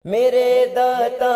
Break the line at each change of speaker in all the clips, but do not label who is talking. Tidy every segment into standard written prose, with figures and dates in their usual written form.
میرے داتا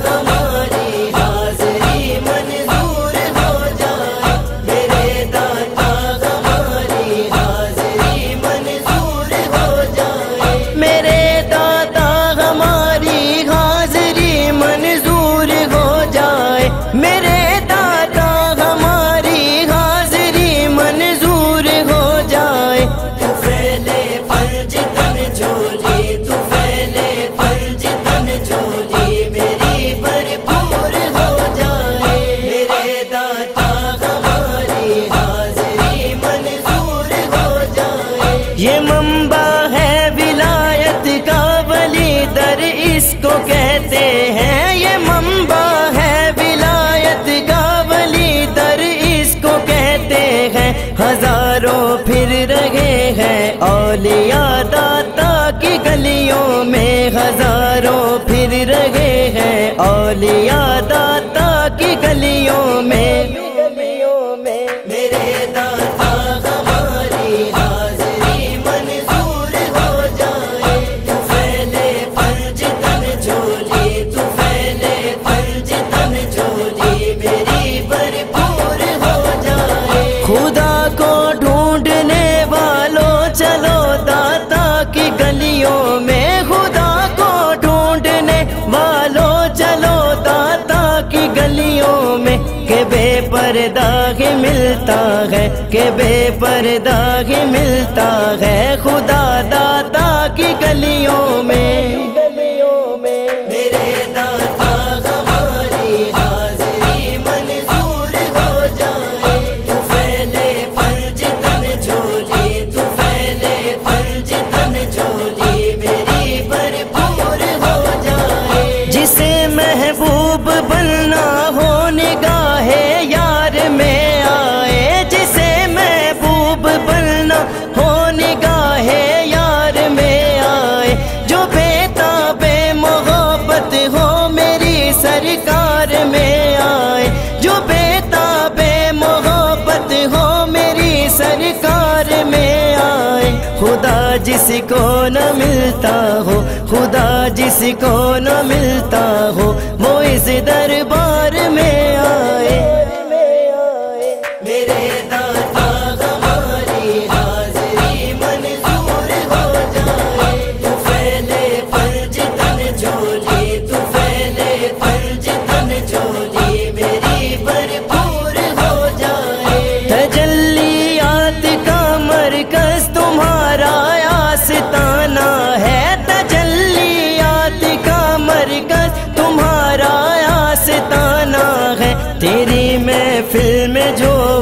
ہماری حاضری منظور ہو جائے، میرے داتا ہماری حاضری منظور ہو جائے، میرے داتا ہماری حاضری منظور ہو جائے، میرے داتا ہماری حاضری منظور ہو جائے۔ تو پھیلے فرج تن جھولی، تو پھیلے فرج تن جھولی میری بھرپور ہو جائے، میرے داتا ہماری حاضری منظور ہو جائے۔ یہ منبع ہے ولایت کا ولی در اس کو کہتے ہیں، یہ منبع ہے ولایت کا ولی در اس کو کہتے ہیں، ہزاروں پھر رہے ہیں اولیاء داتا کی گلیوں میں، ہزاروں پھر رہے ہیں اولیاء داتا کی گلیوں میں، میرے داتا ہماری حاضری منظور ہو جائے۔ تو پھیلے فرج تن جھولی، تو پھیلے فرج تن جھولی میری بھرپور ہو جائے۔ خدا کو ڈھونڈنے والوں چلو داتا کی گلیوں میں، خدا کو ڈھونڈنے والوں چلو داتا کی گلیوں میں، کہ بے پردہ ہی ملتا ہے، کہ بے پردہ ہی ملتا ہے خدا داتا کی گلیوں میں، میرے داتا ہماری حاضری منظور ہو جائے۔ تو پھیلے فرج تن جھولی، تو پھیلے فرج تن جھولی میری بھرپور ہو جائے۔ جسے محبوب بننا ہو نگاہ یار میں آئے، جسے محبوب بننا ہو نگاہ یار میں آئے، جو بےتاب محبت ہو میری سرکار میں آئے، جو بےتاب محبت ہو میری سرکار میں آئے۔ خدا جس کو نہ ملتا ہو، خدا جس کو نہ ملتا ہو، وہ اس دربار میں آئے، میرے داتا ہماری حاضری منظور ہو جائے۔ تو پھیلے فرج تن جھولی، تو پھیلے فرج تن جھولی میری بھرپور ہو جائے۔ تجلیات کا مرکز تمہارا آستانہ ہے، تجلیات کا مرکز تمہارا آستانہ ہے، تیری محفل میں جو